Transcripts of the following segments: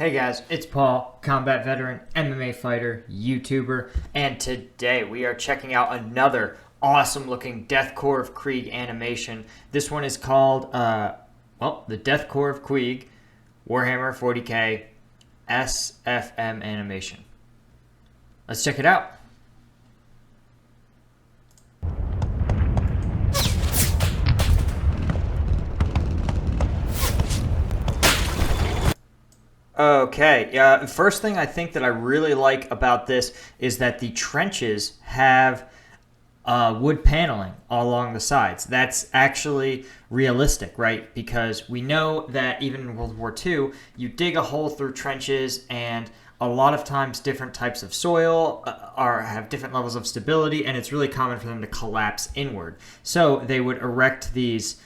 Hey guys, it's Paul, combat veteran, MMA fighter, YouTuber, and today we are checking out another awesome looking Death Korps of Krieg animation. This one is called, the Death Korps of Krieg, Warhammer 40K, SFM animation. Let's check it out. Okay, first thing I think that I really like about this is that the trenches have wood paneling all along the sides. That's actually realistic, right? Because we know that even in World War II, you dig a hole through trenches, and a lot of times different types of soil have different levels of stability, and it's really common for them to collapse inward. So they would erect these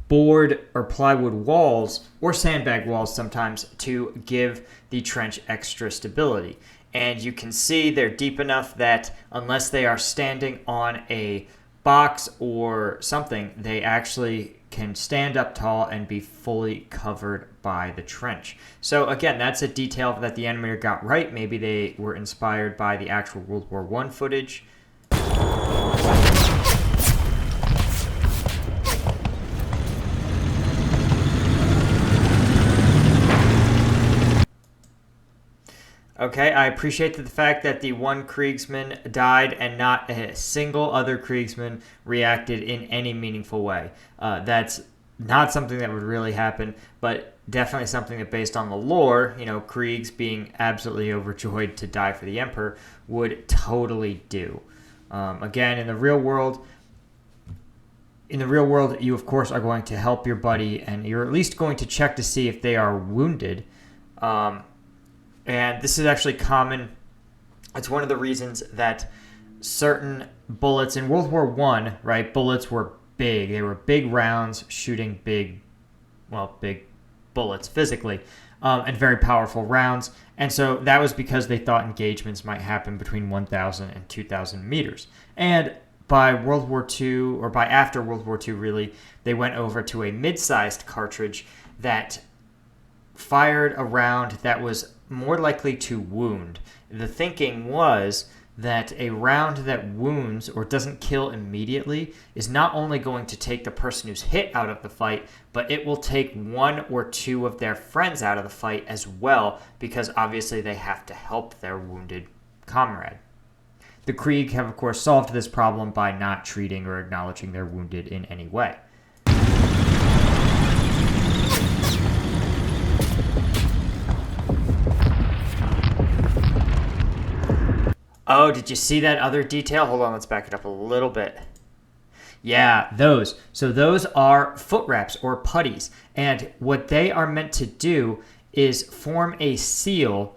board or plywood walls or sandbag walls sometimes to give the trench extra stability. And you can see they're deep enough that unless they are standing on a box or something, they actually can stand up tall and be fully covered by the trench. So again, that's a detail that the animator got right. Maybe they were inspired by the actual World War I footage. Okay, I appreciate the fact that the one Kriegsman died and not a single other Kriegsman reacted in any meaningful way. That's not something that would really happen, but definitely something that, based on the lore, Kriegs being absolutely overjoyed to die for the Emperor, would totally do. Again, in the real world, you of course are going to help your buddy, and you're at least going to check to see if they are wounded. And this is actually common. It's one of the reasons that certain bullets in World War I, right, bullets were big. They were big rounds shooting big bullets physically, and very powerful rounds. And so that was because they thought engagements might happen between 1,000 and 2,000 meters. And by World War II, or by after World War II really, they went over to a mid-sized cartridge that fired a round that was more likely to wound. The thinking was that a round that wounds or doesn't kill immediately is not only going to take the person who's hit out of the fight, but it will take one or two of their friends out of the fight as well, because obviously they have to help their wounded comrade. The Krieg have, of course, solved this problem by not treating or acknowledging their wounded in any way. Oh, did you see that other detail? Hold on, let's back it up a little bit. Yeah, those. So those are foot wraps or putties. And what they are meant to do is form a seal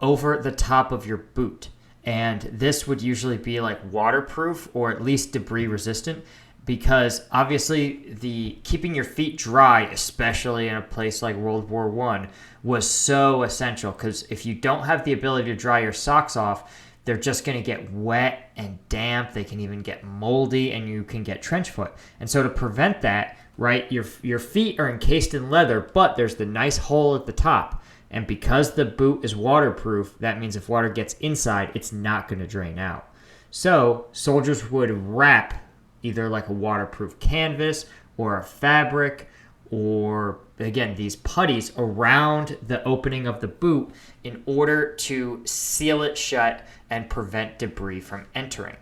over the top of your boot. And this would usually be like waterproof or at least debris resistant, because obviously the keeping your feet dry, especially in a place like World War I, was so essential, because if you don't have the ability to dry your socks off, they're just going to get wet and damp. They can even get moldy, and you can get trench foot. And so to prevent that, right, your feet are encased in leather, but there's the nice hole at the top. And because the boot is waterproof, that means if water gets inside, it's not going to drain out. So soldiers would wrap either like a waterproof canvas or a fabric, or again, these putties around the opening of the boot in order to seal it shut and prevent debris from entering.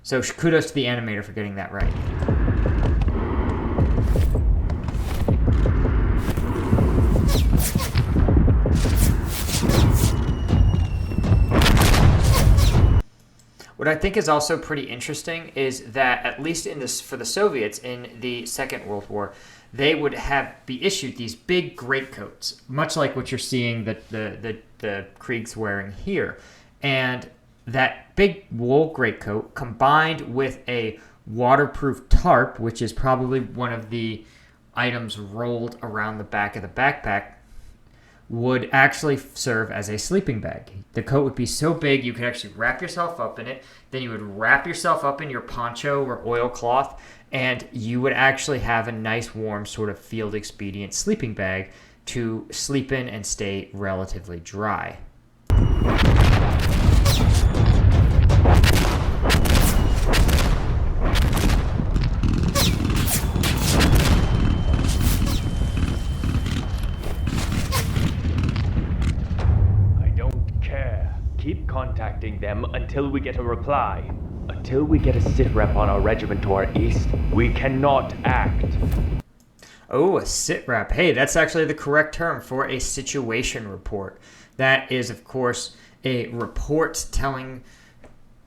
So kudos to the animator for getting that right. What I think is also pretty interesting is that, at least for the Soviets in the Second World War, they would be issued these big greatcoats, much like what you're seeing the Krieg's wearing here. And that big wool greatcoat, combined with a waterproof tarp, which is probably one of the items rolled around the back of the backpack, would actually serve as a sleeping bag. The coat would be so big you could actually wrap yourself up in it. Then you would wrap yourself up in your poncho or oilcloth, and you would actually have a nice, warm, sort of field expedient sleeping bag to sleep in and stay relatively dry. Keep contacting them until we get a reply. Until we get a sitrep on our regiment to our east, we cannot act. Oh, a sitrep. Hey, that's actually the correct term for a situation report. That is, of course, a report telling,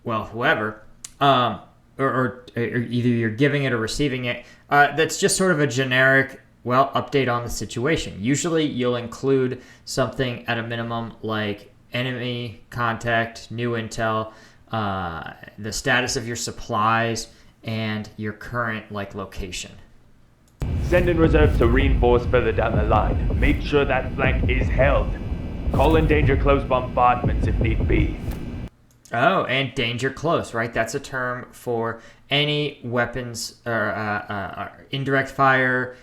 well, whoever, or either you're giving it or receiving it. That's just sort of a generic, well, update on the situation. Usually you'll include something at a minimum like enemy contact, new intel, the status of your supplies, and your current location. Send in reserves to reinforce further down the line. Make sure that flank is held. Call in danger close bombardments if need be. Oh, and danger close, right? That's a term for any weapons or indirect fire,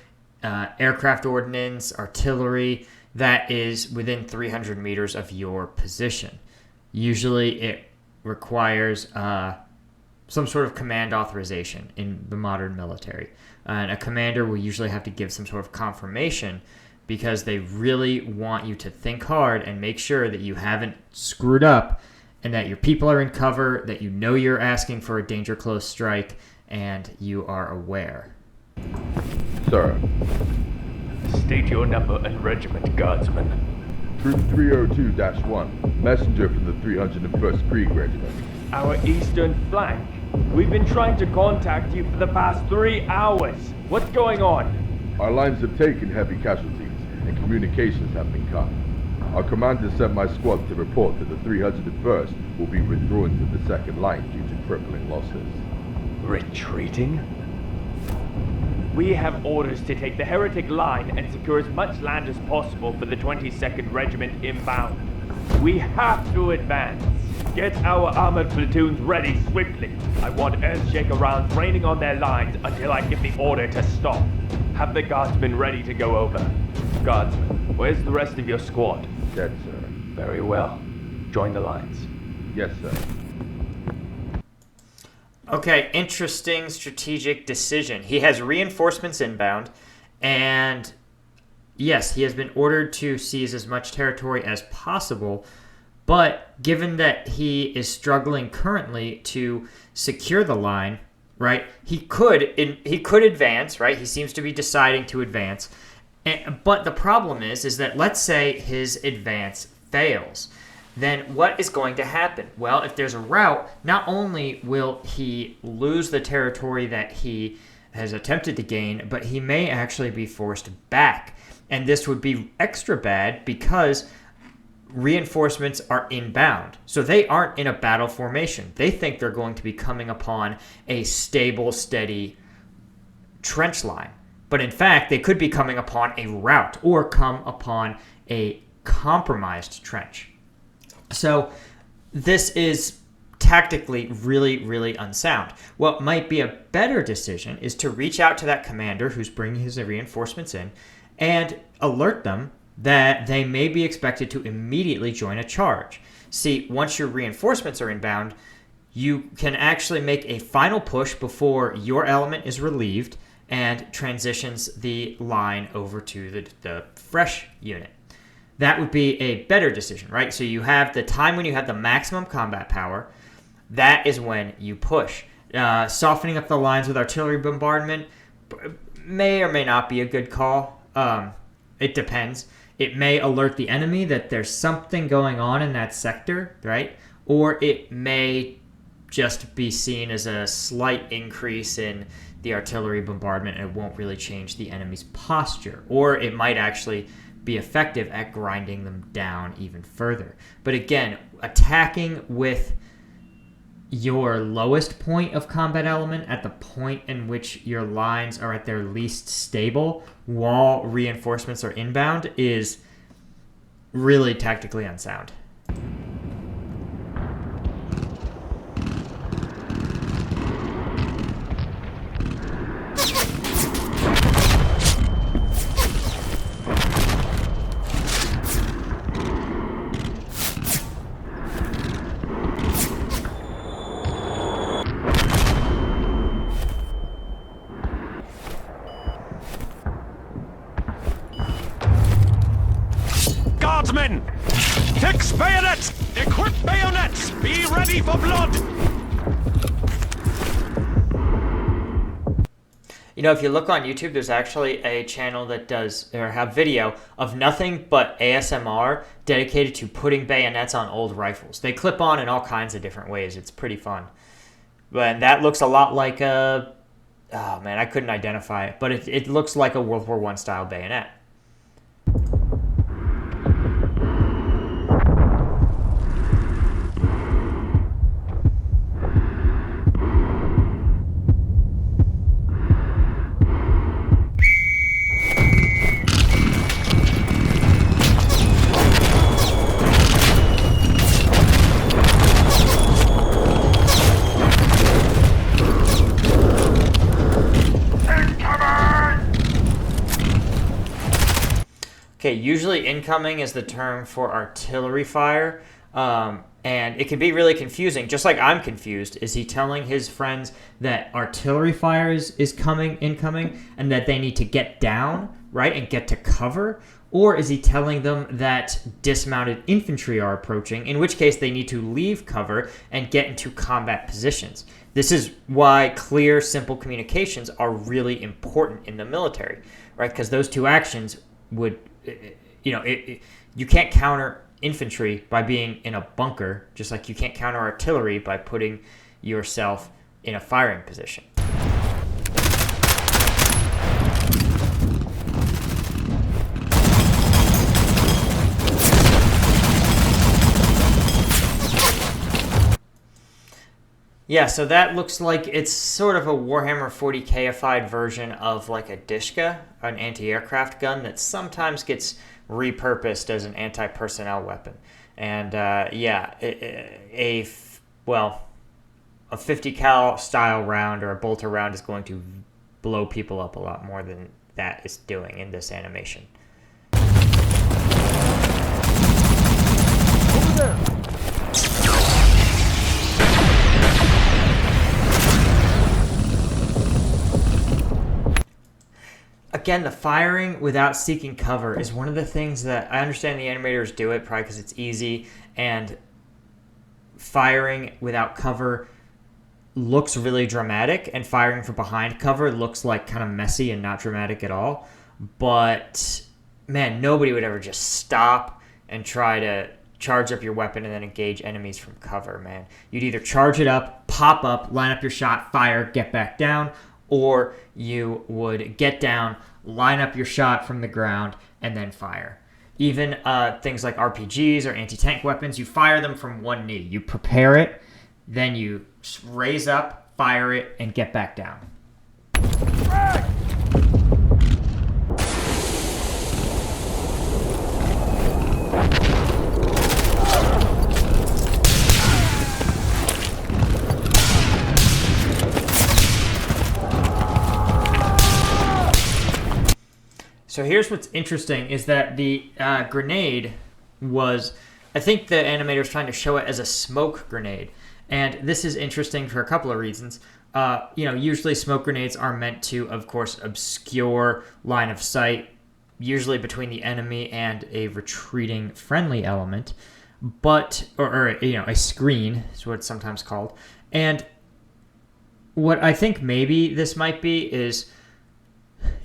aircraft ordnance, artillery that is within 300 meters of your position. Usually it requires some sort of command authorization in the modern military. And a commander will usually have to give some sort of confirmation because they really want you to think hard and make sure that you haven't screwed up and that your people are in cover, that you know you're asking for a danger close strike, and you are aware. Sir. State your number and regiment, Guardsman. Troop 302-1, messenger from the 301st Krieg Regiment. Our eastern flank? We've been trying to contact you for the past 3 hours. What's going on? Our lines have taken heavy casualties, and communications have been cut. Our commander sent my squad to report that the 301st will be withdrawing to the second line due to crippling losses. Retreating? We have orders to take the Heretic line and secure as much land as possible for the 22nd Regiment inbound. We have to advance. Get our armored platoons ready swiftly. I want Earthshaker rounds raining on their lines until I give the order to stop. Have the Guardsmen ready to go over. Guardsmen, where's the rest of your squad? Dead, sir. Very well. Join the lines. Yes, sir. Okay, interesting strategic decision. He has reinforcements inbound, and yes, he has been ordered to seize as much territory as possible, but given that he is struggling currently to secure the line, right, he could advance, right? He seems to be deciding to advance, but the problem is that let's say his advance fails. Then what is going to happen? Well, if there's a rout, not only will he lose the territory that he has attempted to gain, but he may actually be forced back. And this would be extra bad because reinforcements are inbound. So they aren't in a battle formation. They think they're going to be coming upon a stable, steady trench line. But in fact, they could be coming upon a rout or come upon a compromised trench. So this is tactically really, really unsound. What might be a better decision is to reach out to that commander who's bringing his reinforcements in and alert them that they may be expected to immediately join a charge. See, once your reinforcements are inbound, you can actually make a final push before your element is relieved and transitions the line over to the fresh unit. That would be a better decision, right? So you have the time when you have the maximum combat power. That is when you push. Softening up the lines with artillery bombardment may or may not be a good call. It depends. It may alert the enemy that there's something going on in that sector, right? Or it may just be seen as a slight increase in the artillery bombardment and it won't really change the enemy's posture. Or it might actually be effective at grinding them down even further. But again, attacking with your lowest point of combat element at the point in which your lines are at their least stable while reinforcements are inbound is really tactically unsound. swordsmen! Fix bayonets! Equip bayonets! Be ready for blood! You know, if you look on YouTube, there's actually a channel that does, or have video of nothing but ASMR dedicated to putting bayonets on old rifles. They clip on in all kinds of different ways. It's pretty fun. But that looks a lot like a, oh man, I couldn't identify it, but it looks like a World War I style bayonet. Okay, usually incoming is the term for artillery fire, and it can be really confusing, just like I'm confused. Is he telling his friends that artillery fire is incoming, and that they need to get down, right, and get to cover? Or is he telling them that dismounted infantry are approaching, in which case they need to leave cover and get into combat positions? This is why clear, simple communications are really important in the military, right? Because those two actions would, you know, you can't counter infantry by being in a bunker, just like you can't counter artillery by putting yourself in a firing position. Yeah, so that looks like it's sort of a Warhammer 40K-ified version of like a Dishka, an anti-aircraft gun that sometimes gets repurposed as an anti-personnel weapon. And yeah, a 50 cal style round or a bolter round is going to blow people up a lot more than that is doing in this animation. Over there! Again, the firing without seeking cover is one of the things that I understand the animators do it probably because it's easy, and firing without cover looks really dramatic, and firing from behind cover looks like kind of messy and not dramatic at all. But man, nobody would ever just stop and try to charge up your weapon and then engage enemies from cover, man. You'd either charge it up, pop up, line up your shot, fire, get back down, or you would get down, line up your shot from the ground, and then fire. Even things like RPGs or anti-tank weapons, you fire them from one knee. You prepare it, then you raise up, fire it, and get back down. So here's what's interesting is that the grenade was, I think the animator's trying to show it as a smoke grenade. And this is interesting for a couple of reasons. Usually smoke grenades are meant to, of course, obscure line of sight, usually between the enemy and a retreating friendly element, but, or a screen is what it's sometimes called. And what I think maybe this might be is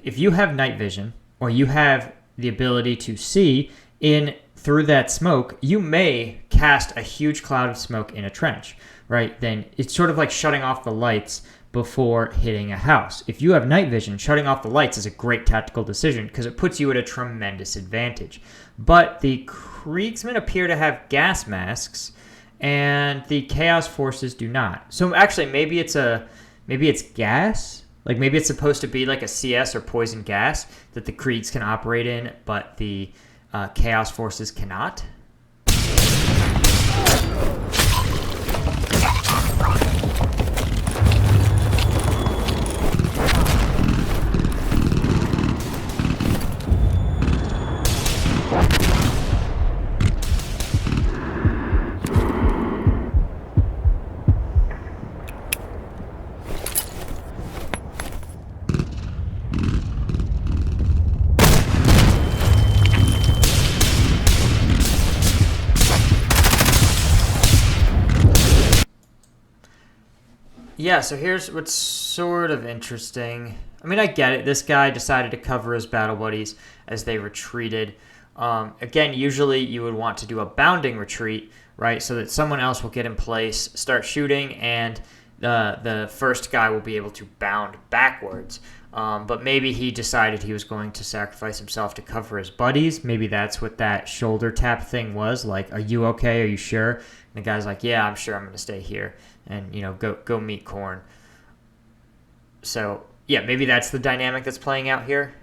if you have night vision, or you have the ability to see in through that smoke, you may cast a huge cloud of smoke in a trench, right? Then it's sort of like shutting off the lights before hitting a house. If you have night vision, shutting off the lights is a great tactical decision because it puts you at a tremendous advantage. But the Kriegsmen appear to have gas masks, and the Chaos Forces do not. So actually, maybe it's gas. Like maybe it's supposed to be like a CS or poison gas that the Kriegs can operate in, but the Chaos Forces cannot. Yeah, so here's what's sort of interesting. I mean, I get it. This guy decided to cover his battle buddies as they retreated. Again, usually you would want to do a bounding retreat, right? So that someone else will get in place, start shooting, and the first guy will be able to bound backwards. But maybe he decided he was going to sacrifice himself to cover his buddies. Maybe that's what that shoulder tap thing was. Like, are you okay? Are you sure? And the guy's like, yeah, I'm sure. I'm going to stay here and, go meet Korn. So, yeah, maybe that's the dynamic that's playing out here.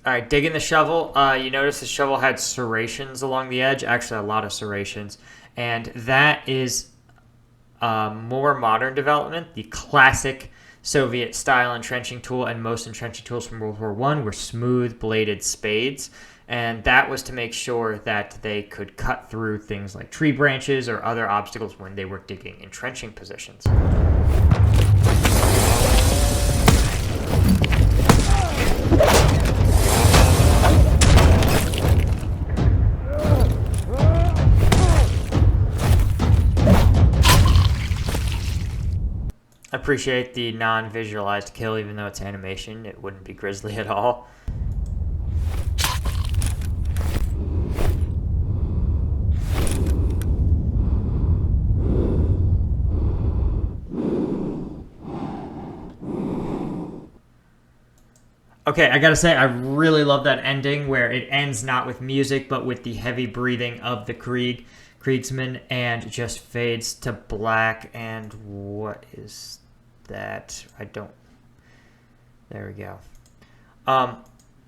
All right, digging the shovel. You notice the shovel had serrations along the edge, actually a lot of serrations. And that is more modern development. The classic Soviet-style entrenching tool and most entrenching tools from World War I were smooth-bladed spades. And that was to make sure that they could cut through things like tree branches or other obstacles when they were digging entrenching positions. Appreciate the non-visualized kill, even though it's animation. It wouldn't be grisly at all. Okay, I gotta say, I really love that ending where it ends not with music, but with the heavy breathing of the Kriegsman, and just fades to black. And what is that? There we go.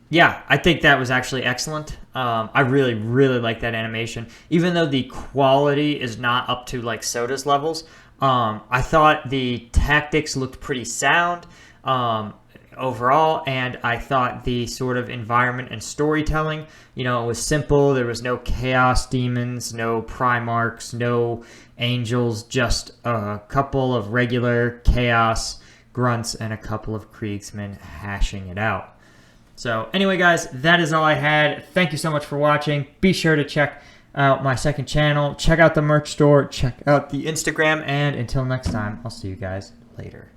Yeah, I think that was actually excellent. I really, really like that animation. Even though the quality is not up to like SODAZ levels, I thought the tactics looked pretty sound overall, and I thought the sort of environment and storytelling, it was simple. There was no chaos demons, no Primarchs, no angels, just a couple of regular chaos grunts and a couple of Kriegsmen hashing it out. So anyway, guys, that is all I had. Thank you so much for watching. Be sure to check out my second channel. Check out the merch store. Check out the Instagram. And until next time, I'll see you guys later.